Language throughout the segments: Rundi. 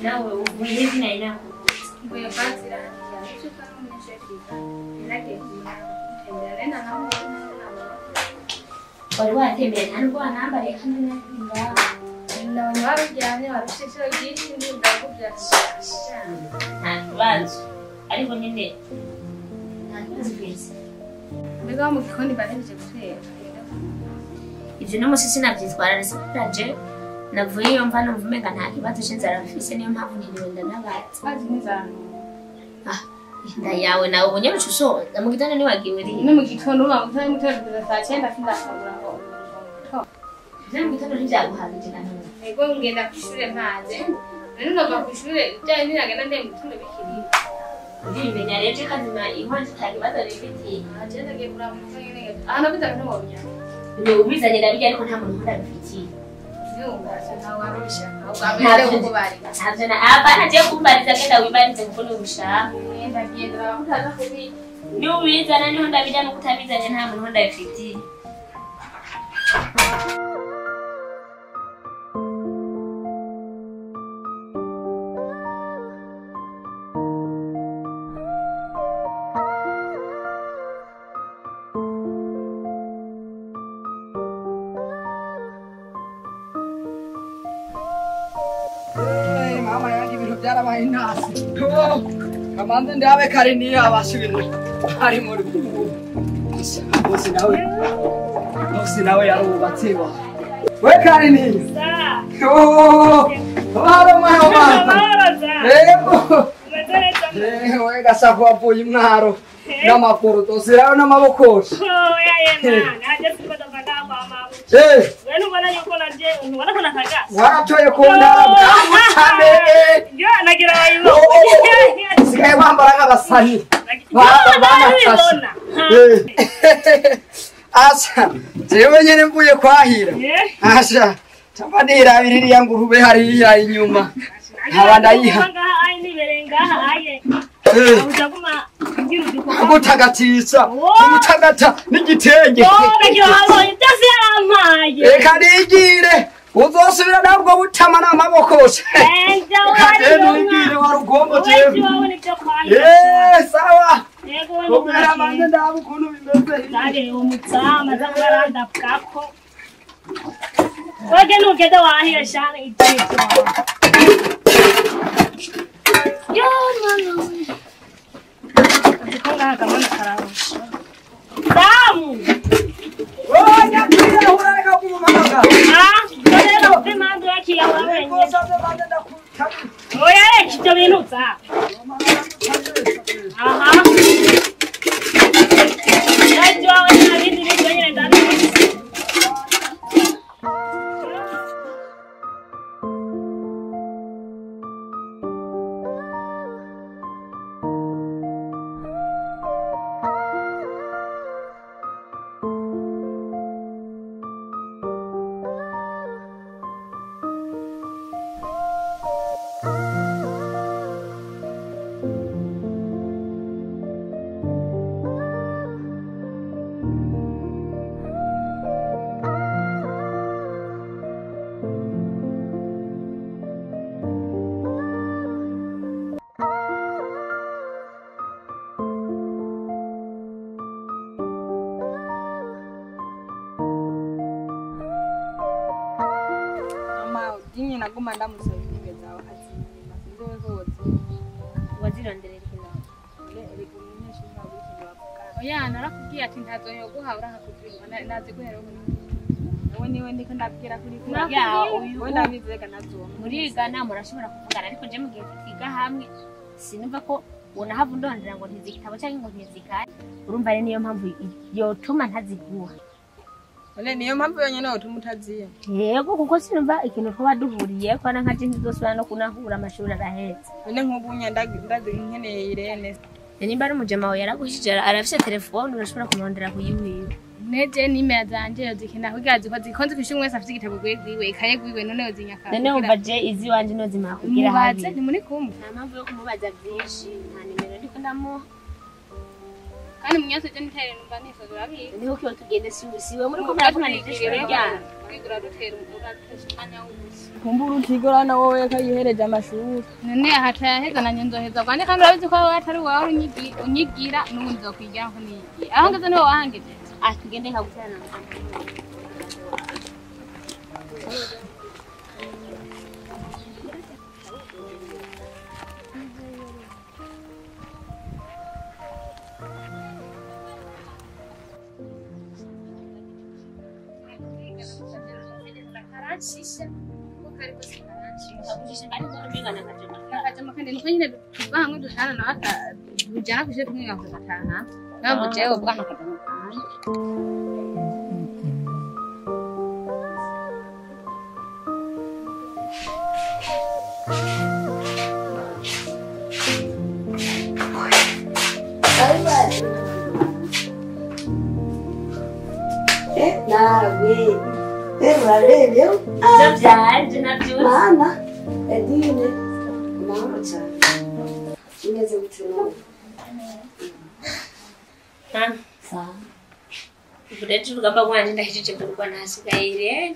nawe ubuhezi na ina ngoye bazira cyo kana umunyeshuri nage tembera na naho wari watembera ntabwo anambare kamwe ngaho no wabijyanye warushisho byinshi ndakubyasha ntakibazo ariko nyine ntakibazo mbega mu gikoni bareje gutera ivyo no musisi navyitwara nasipiraje navuye iyo mva numva umenga nta kibazo c'inzara mfise niyo mpamvu ntiwenda n'abazi bazi n'inzara inda yawe nawe ubonye rushusoza mu gitondo niwagiwe uri no mu gitondo urumva mutera saa 9 sindashobora ngo mu gitondo ntivyaguhagije na none ego ngenda kw'ishure ntaze rero nova kw'ishure byaye niragenda ndende gitondo bikiri ndimenya rero kazima inkonji itakibazo rifitiye agenda ngiye kuraba nyene aha nabiza ntumenya ni ubizanye ndabijya ariko nta muntu nkunda bifitiye ntabyo na abana agiye kumbariza genda wibarize kuko nubishaka niba ubizana niho ndabijya nuko utabizanye nta muntu nkunda bifitiye mama yangi ibintu byarabaye nasi kamanze ndabe kare ni abasubire ari muri bose nawe yarubatse ba we kare ni haro mama we gasafu avuye imwaro n'amaguru tosirayo n'amabokosha Wenu bana yuko naje ubona kana kaga waratoye kundara bwamutane yo nagira wayo sigaye bambara nk'abasani banatasha asa jewe nyene mvuye kwahira asha tabadira biririya ngurube hariya inyuma nkaba ndayiha ai ni berenga aye utaguma gutagatisa umutagata n'igitenge nagira wayo ndase yarampaye reka nigire uzosubira nabwo butama n'amabokosha kagenda nigire warugombo jewe sawa kubera manze ndabu ukuntu bimeze dale umutsama zabaranda bwako wage nugeda wahira shana itete yo mama ndikonga kama nakarawo damu oya kira hureka kumamaga dole upimando yaki ya wewe oya ekito binutsa aha najua wana vitu vitu wenye ndani Jinye naguma ndamusaba imeza wakati ndowe hose wazironderera kina reko munyesha ntabwo bavuga oya narakubwiye ati ntazoyo guhabura hakubwira nazi guhera wowe niwe ndiko ndabwira kuri ya uyu wenda bizega nazo muriga na murashobora kuvugana ariko je mugihe twiga hamwe sinumva ko unahava ndondera ngo ntizigitabo cyangwa ngo ntizikaye urumva ari niyo mpamvu yotuma ntaziguha Ole niyo mpamvu yonyene utumutaziye. Yego kuko sinumva ikintu twa duhuriye ko nka je ntizosubira no kunahura amashuri arahetse. None nk'ubunya ndazi nkeneye Irene. Nimba ari umujama wawe yaragushije arafise telefone urashobora kumurondera kuyiwiwe. Neje n'imeza zanje yozikina kugazi ko zikonze kwishimwe wese afite igitabo gwiwe ikaye gwiwe none yozinyaka. None umva je izi wanje no zimakugira habi. Mubaze ni muri kumwe. Nta mpamvu yo kumubaza byinshi nta nimero ndiko ndamuha. kandi munyose je nitere numva nisozura bi niho kiyo tugende siwe muri ko muravuganije ryana kwigura rutera umwanya w'ubusi kumbura utigorana wowe kayihereje amashuri none ahata yaheza na nyenzoheza kwani kandi urabizi ko atari wawe unyigira n'ubundi zokwigira ko niyigiye aho ngaze niho wahangeje tugende nkagutana Shisha karibu sana kandi niko nyine tuvango dutana na aka bujana kuje kumwe gataha nabo jewe bwana kadamu nawe urarebe byanje nabyo mana edine mama cyane ingeze gutino ubureje urugamba rwanje ndahejeje kurwa nasigaye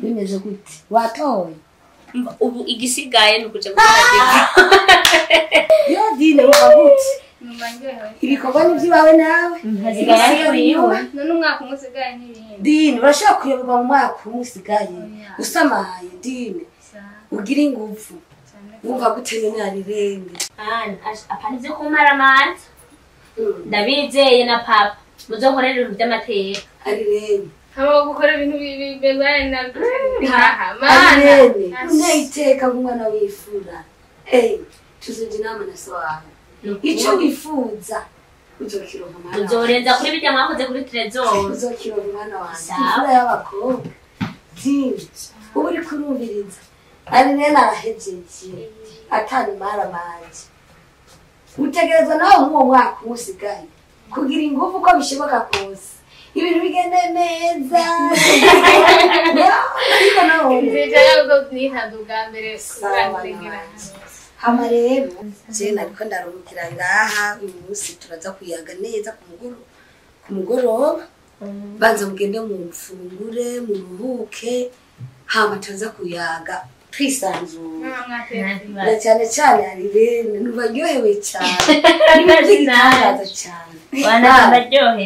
bimeze gute watoye ubu igisigaye nukuja gutagika yo dine wabutse ibikorwa n'ibyibawe nawe hasigaye wiwe none umwaka umusigaye n'ibindi dine urashaka kuyoberwa mu mwaka umusigaye usamaye dine ugira ingufu wumva gute none ari rende apana ivyo kumara amazi ndabizeye na papa muzokorera ibintu by'amateka ari rende haba gukora ibintu bibaye na ari rende unayiteka nk'umwana wifura tuzoje inama na so wawe ico wifuza uzokironka mwana uzorenza kuri bijya mwakoze kuri trezor uzokironka mwana wanje imfura y'abakobwa dine ubu uri kurumviriza ari rende arahejeje atari mara manje utegerezwa nawe muwo mwaka umusigaye kugira ingufu uko bishoboka kose ibintu bigende neza ariko nawe nzijana uzo nihanze ubwa mbere kuganira hama rero je nariko ndarumukira ngaha uyu munsi turaza kuyaga neza ku mugoroba banza mugende mu mfungure mu ruhuke hama turaza kuyaga twisanzura na cyane cyane ari rene nubaryohewe cyane n'ibitangaza cyane wanaryohewe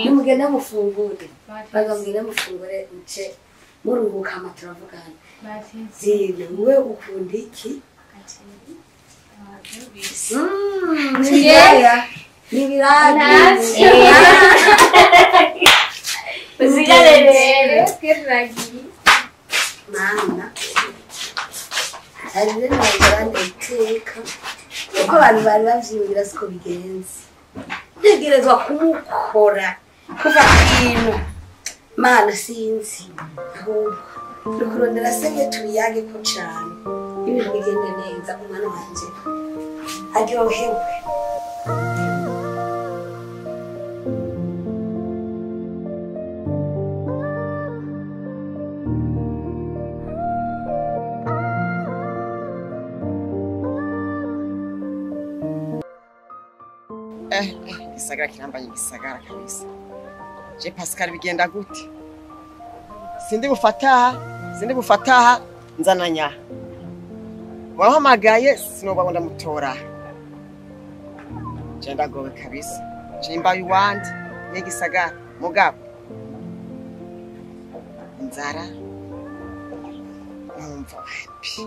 nimugende mufungure banza mugende mufungure muce muruhuka hama turavugana zine wowe ukunda iki n'ibiragi usigarere mana hari rero nabandi iteka uko abantu bari bavyiyumvira siko bigenze ntegerezwa kumukora kuva kintu mana sinzi ahubwo nukurondera senge tubiyage ko cane ibintu bigende neza umwana wanje aryohewe gisagara kirambanye gisagara kabisa je Pascal bigenda gute sindi bufataha nzananya wahamagaye sinoba ndamutora je ndagowe kabisa chimba yuwandi yegisagara mugabo nzara numva happy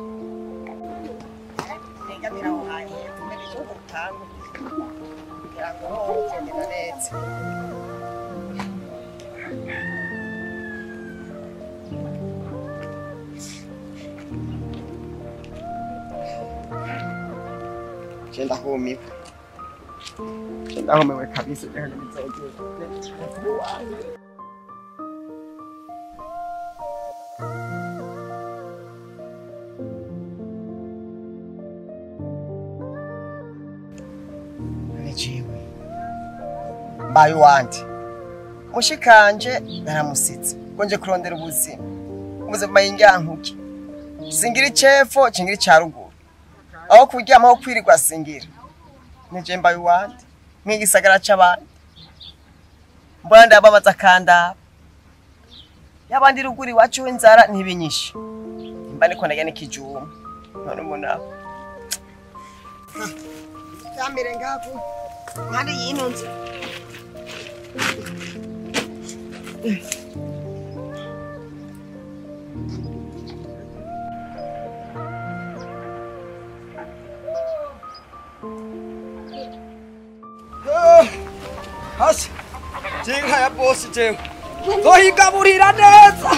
nega mirawaye tumeje gutanga neza ndahumiwe kabisa mbayo wandi mushikanje naramusitse konje kurondera ubuzima y'ingankuke singira icefo cingira cyaruguru aho kuryama aho kwirirwa singira nije mbaye uwandi nk'igisagara c'abandi mbona ndababaza kanda yabandi ruguri wacu w'inzara ntibinyishe mba niko ndajya n'ikijuma none mbona kamere ngaho nkandi yinunze hasi jinka ya bosi jewe zohigaburira neza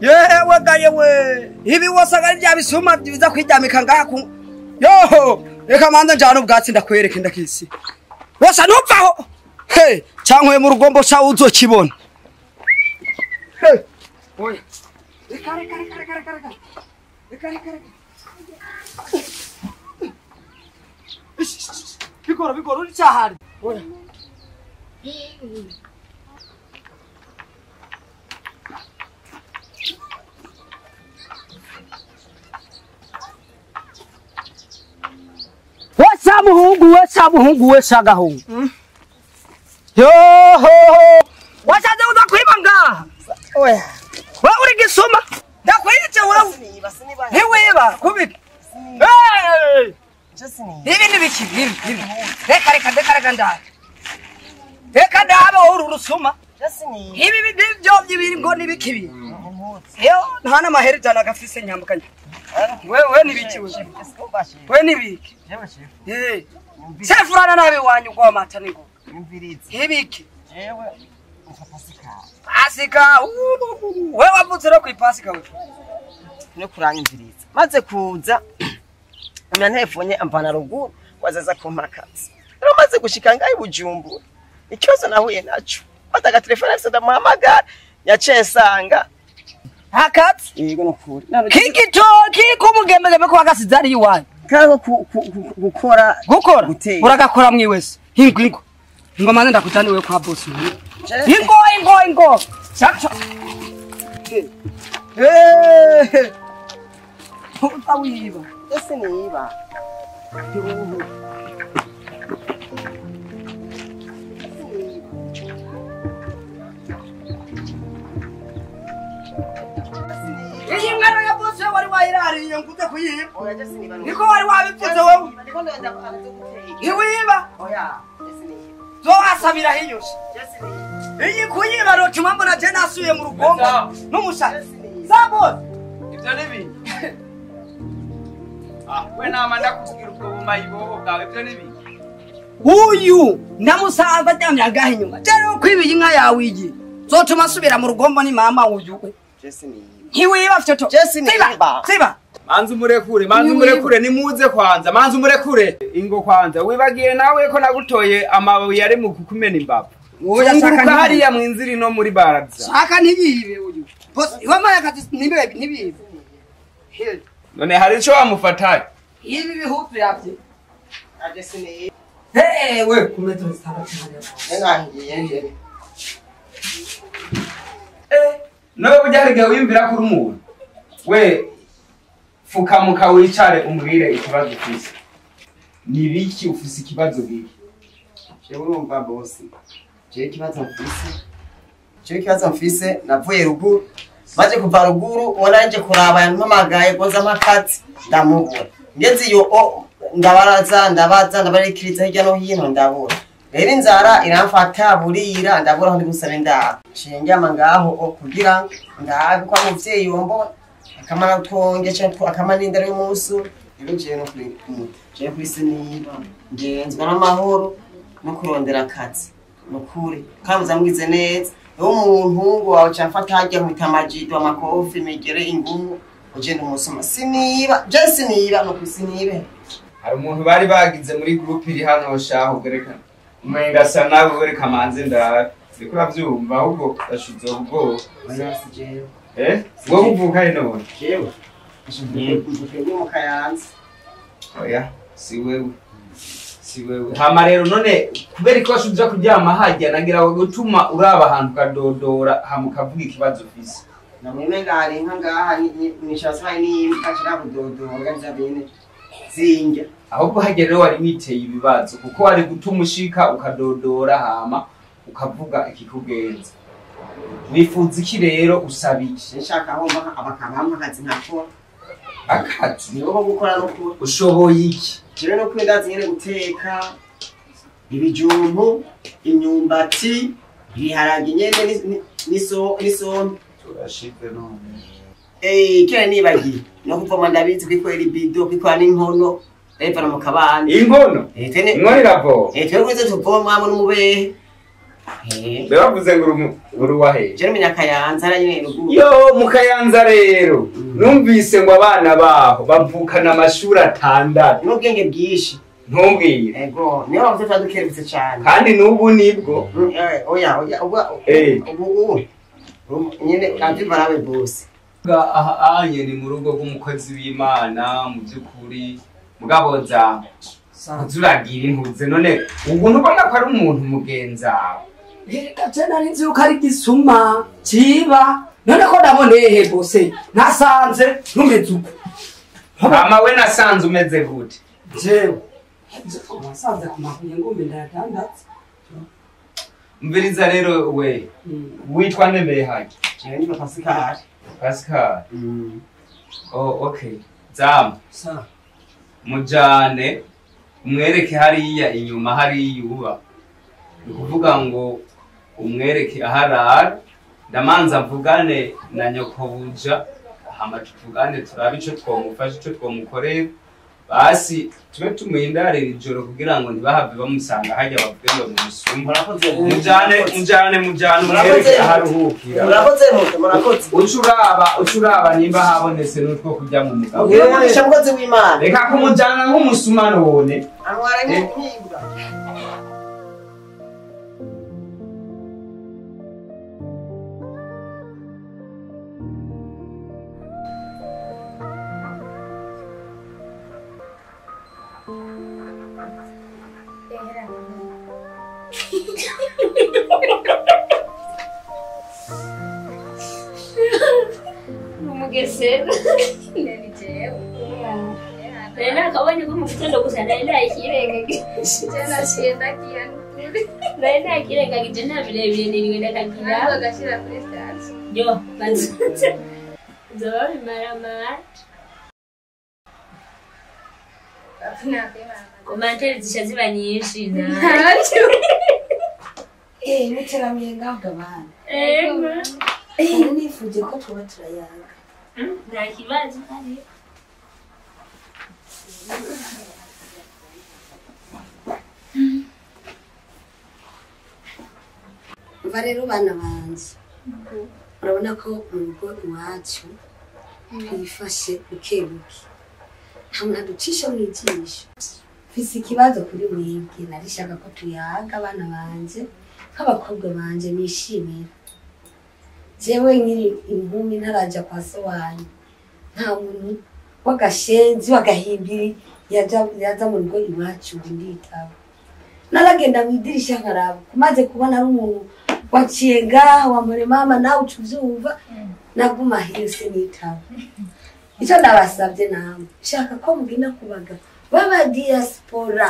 yewe gayewe ibi wasaga rya bisuma biza kwijamika ngaku yoho reka manza njana ubwatsi ndakwereke ndakisi wasa nupfaho he cankwe mu rugombo ca uzokibona he oya reka bigoro uri cyahari oya wesa muhungu wesa gahungu yoho wasaze uza kwiba ngaha oya wa uri gisuma ndakwirije wewe ntiwiba kubika ibi nibiki ibi reka ndaha reka ndabe wowe urusuma ibi byo byibiri ngo nibiki ibi yo nta n'amahera ijana agafise nyambukanye wewe nibiki we nibiki sefurana nabe wanyu ngo mata ningo ibiki pasika wewe wavutse no kwipasika we no kuranyumviriza maze kuza umunantefonye ampana ruguru wazaza kumpakazi rero maze gushika ngayi Bujumbura ikibazo nahuye naco bataga telefone afite ndamuhamagara yaciye nsanga hakati yego nokuri kikitoki kumugemegeme ko agasizari yiwanyu kaho gukora uragakora mwiwese hingo manze ndakujani wewe kwa boss Ingo. Chacha. Utawiba. Ese niba. Iyi ngano ya boss wari wayirariye nguze kuyiba. Niko wari wabivuze wowe. Iwiba. Oya. Zo asabira hinyose. Iyi kuyiba ro tumambo na tena asuye mu rugombo n'umushaka. Zabo. Ibyo nibi. We nama ndakubwira ubwo bumayibobo bwawe ibyo nibi. Uyu namusaza atamya gahe nyuma. Rero kwibiye inka yawe igi. Zotuma asubira mu rugombo ni mama uyu we. Ntiwiba fyoto. Siba. Manzi umurekure nimuze kwanza manzi umurekure ingo kwanza wibagiye nawe ko nagutoye amababi yari mu kukumena imbavu. Oya saka hariya mwinziri no muri baraza. Saka ntibibe uyu. Boss iwamaya kati ntibibe. None hari ico wamufataye. Ibi bihutu yavye. Ajesine. We kumetro zitandatu. Ngiye. Nawe bujyarige wimbira kuri umuntu. We fukamuka wicare umbwire ikibazo ufise. Nibiki ufise ikibazo giki? Jewe urumva boss. Je kibazo mfise navuye ruguru. Maze kuva ruguru oranje kuraba yampamagaye goza amakatsi ndamubura. Ngeze iyo ndabaza ndabarikiriza hirya no hino ndabura. Rero inzara iramfata burira ndabura aho ndi gusaba indaro. Nshinjama ngaho kugira ndabe kwa muvyeyi wombo akamara twonge cyangwa akamana indaro y'umusu ibinjiye no kuri je kwisiniba ngenzwa n'amahoro no kurondera akazi nukuri kabuza mwize neza umuntu wawe cyafata hajya mwitamajido amakofi megere ingumu ugenda umusoma siniba je siniba no kusinibe hari umuntu bari bagize muri group iri hano shaho gerekana umenga sa nawe wereka manze ndara zikura byumva ahubwo ashuze ubwo bayasije wowe uvuka ino jewe ashubye mu kayanza oya si wewe si wewe hama rero none kubera ko washuja kuryama hajya nagira gutuma uraba ahantu kadodora hama ukavuga ikibazo ufise namwe ngari nkangaha nishasa ni kachira kudodora nzabene zinja ahubwo hajya rero wari witeye ibibazo kuko wari gutuma ushika ukadodora hama ukavuga ikikugenza wifuza iki rero usabiki nshaka aho abakabampa akazi nkakora akazi niho gukora no kuri ushoboye iki kire no kwindaza nyene guteka ibijumbu imyumbati ibiharage nyene niso turashike none kire nibagiye no kuvoma ndabizi kwikora ibido kwikora n'inkono evana mu kabani inkono inkono iravo twebwe tuvoma mu mubehe bavuze ngo uruwahe je Munyakayanza ara nyene rugu yo Mukayanza rero numvise ngo abana baho bavukana amashuri atandatu n'ubwenge bwishi ntumbwire ego niyo bavuze twadukeretse cyane kandi n'ubu nibwo oya ubu nyene abivarawe bose aha nyene mu rugo rw'umukozi w'Imana mu by'ukuri mugaboza zuragira intuze none ubu nubona ko ari umuntu mugenzawe reka tena ninzi uko ari gisuma kiba none ko ndaboneye bose nasanze ntumeze uko mama we nasanze umeze gute jewe nasanze ku mabuye ngombe ndayatandatse umviriza rero we witwa ndemeye haje ni Pascal oh okay zama sa mujane umwereke hariya inyuma hariya uba ukuvuga ngo umwereke aharara ndamanza mvugane na nyokobuja hama tuvugane turabe ico twomufasha ico twomukorera basi tube tumuhindarira ijoro kugira ngo ntibahave bamusanga hajya bavuge ngo mumusumba mujane umwereke aharuhukira murakoze ucuraba nimba habonetse n'utwo kujya mu mugabo umugisha mukozi w'Imana reka kumujana nk'umusuma none antwara nk'ibwa Umugesera nani jewe nena kabonye ko mufitendo gusa nenda ikirenge Jana sienda kiani. nenda ikirenge gijana birebire niriwe ndakagira Nando gashira kuri stars. yo banzutse zori mara Apina pema. komantere zishaziba nyinshi na muteramiye ngaho gabana ego nifuje ko tuba turayaga nta kibazo hari mva rero bana banje urabona ko mu rugo iwacu twifashe bukebuke ntabwo naducisha mu ijisho mfise ikibazo kuri mwebwe narishaka ko tuyaga abana banje nk'abakobwa banje nishimira jewe nkiri inkumi ntaraja kwa so wanyu nta muntu w'agashenzi w'agahimbiri yaza mu rugo iwacu ngo nditaba naragenda mu idirisha nkaraba kumaze kubona ari umuntu waciye ngaho wamure mama nawe ucuvyumva naguma hese nitaba icyo ndabasabye namwe shaka ko mugenda kubaga baba diaspora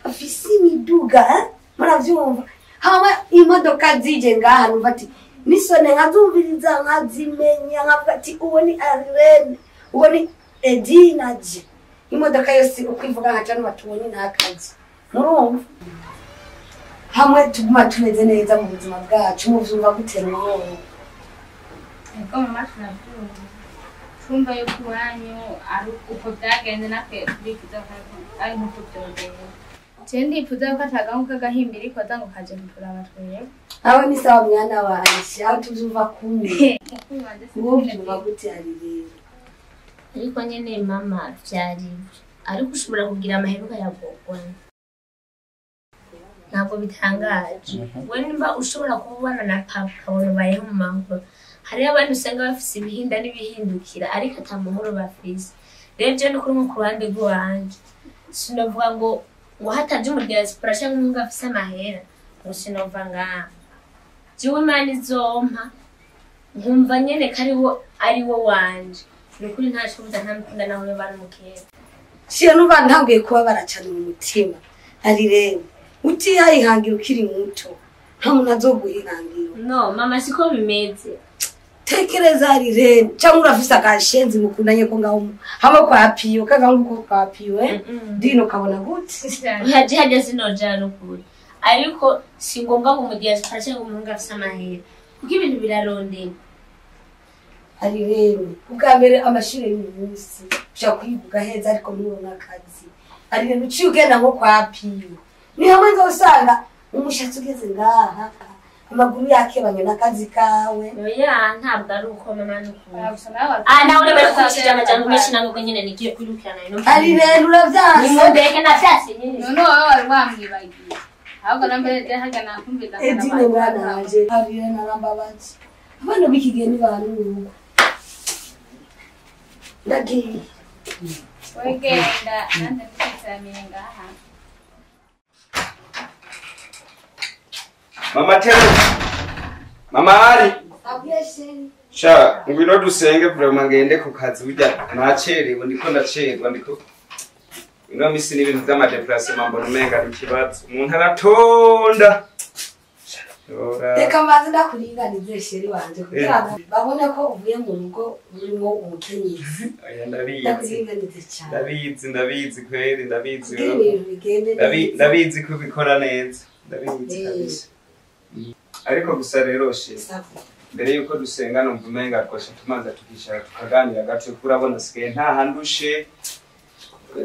bafise imiduga muravyumva hama imodoka zije ngaha numva ati nisone nkazumviriza nkazimenya nkavuga ati uwo ni Arlene uwo ni Edina je imodoka yose ukwivuga nka cyane batubonye ntakazi murumva hamwe tuguma tumeze neza mu buzima bwacu muvyumva gutera umwoyo Eko mama tunavyumva. Tumva yuko iwanyu ari uko byagenze natwe turifuza ko ari nk'uko byogeye. Je ndifuza ko atagaho kagahimbiri koza ngo kaje kuturaba twebwe. aho ni sawa mwana wanje aho tuvyumva kumwe uwo byumva gute ari rero ariko nyene mama vyari ariko ushobora kugira amaheruka yagogwana ntabwo bitangaje we nimba ushobora kubana na papa ukabona ubayeho mu mahoro hariho abandi usanga bafise ibihinda n'ibihindukira ariko ata mahoro bafise rero je ni kuri nko ku ruhande rw'iwanje sinavuga ngo ngo hataje mu diaspora cyangwa umuntu afise amahera ngo sinova ngaha jewe Imana izompa nkumva nyene ari wo wanje nukuri ntaco mvuga ntamukunda naho bari mukera shira nuba ntangiye kuba baracana mu mutima ari rero utihayihangira ukiri muto nta muntu azoguhihangira no mama siko bimeze tekereza ari rero cyangwa urafise agashenzi mukundanye ko ngaho hama kwa piyo kaga nguko kwa piyo dino kabona gute haje sinoja nukuri ariko si ngombwa ngo mu diaspora cyangwa umuntu afise amahera kuko ibintu birarondera ari rero ubwa mbere amashuri y'umunsi ushaka kwibuka heza ariko nubona akazi ari rero uciye ugenda nko kwa piyo ni hamwe nzosanga umushatsi ugeze ngaha amaguru yakebanye n'akazi kawe oya ntabwo ari uko mama nukuri nawe urebe kucira amajambo menshi ntabwo nyine nigiye kwirukirana ino ari rero uravyanse ni mundeke navyase nyine none wowe wari wamwibagiye ahubwo nambere dehaga nakumvira edine mwana wanje ari rero narambabazi abana bikigiye ni bari mu rugo ndagiye wegenda nande nditsamira ngaha Mama Tero. Mama Ali. abiyesheni Sha, ngwino dusenge vraiment ngende ku kazi burya nacerewe ndiko ndacerwa ndiko. Ino misi ni ibintu by'ama déplacement mbona umenga ari kibazo. Umuntu aratonda. reka mbanze ndakuringanize sheri wanje kugira ngo babone ko uvuye mu rugo urimo umukenyezi Aya ndabizi. ndakuringanize cyane Ndabizi kweri ndabizi. ibintu bigende Ndabizi ko bikora neza. Ndabizi kabisa. Ariko gusa rero she mbere yuko dusenga numva umenga twasha tumanza tukishara tukaganira gato kurabona sigaye nta handushe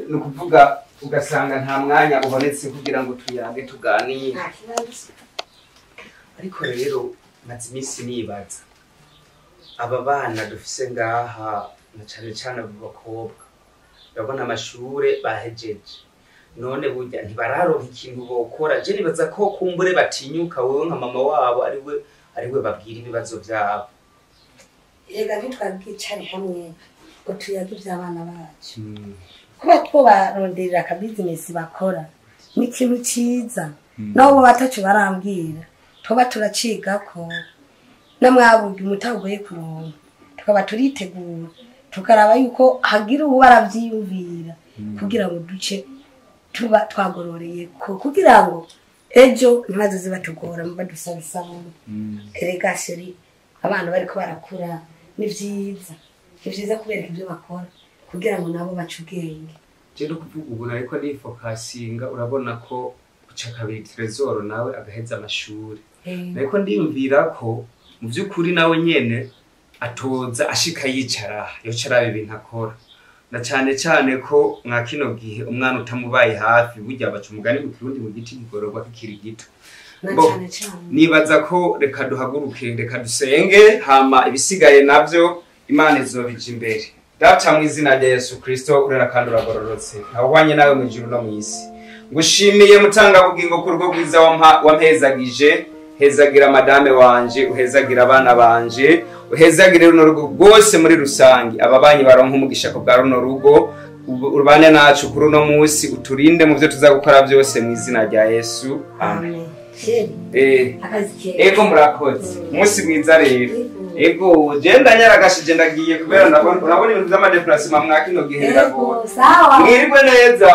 nukuvuga ugasanga nta mwanya ubonetse kugira ngo tuyange tuganire ariko rero maze iminsi nibaza aba bana dufise ngaha na cane cane abakobwa urabona amashure bahejeje none burya ntibararonka ikintu bokora je nibaza ko kumbure batinyuka wewe nka mama wabo ariwe babwira ibibazo byabo yega ntitwabwicare hamwe ngo tuyage iby'abana bacu kuba twobaronderera akabizinesi bakora ni ikintu cyiza naho bo batacu barambwira tuba turaciga ko namwabuga umutagoye kuronka tukaba turitegura tukaraba yuko hagira uwo baravyiyumvira kugira ngo duce tuba twagororeye ko kugira ngo ejo ntibaze zibatugora mu badusabisabo erega sheri abantu bariko barakura ni vyiza kubereka ibyo bakora kugira ngo nabo bace ubwenge je no kuvuga ubu ariko ni focusinga urabona ko guca kabiri Trezor nawe agaheza amashuri ariko ndiyumvira ko mu byukuri nawe nyene atoza ashika yicara yocara ibintu akora na cyane ko mwa kino gihe umwana utamubaye hafi burya baca umugani mu kirundi mu giti gigororwa kikiri gito nibaza ko reka duhaguruke reka dusenge hama ibisigaye navyo Imana izobije imbere data mu izina rya Yesu Kristo urera kandi uragororotse ahwanye nawe mu ijuru no mu isi ngushimiye mutanga bugingo ku rugo rwiza wampezagije hezagira madame wanje uhezagira abana banje uhezagire runo rugo rwose muri rusangi ababanyi baronka umugisha ko bwa runo rugo urbane nacu kuri uno munsi uturinde mu byo tuzagukora byose mu izina rya Yesu amen ego murakoze umunsi mwiza rero ego genda nyaragashije ndagiye kubera urabona ibintu by'ama déplacement mwakino gihe ndago mwirwe neza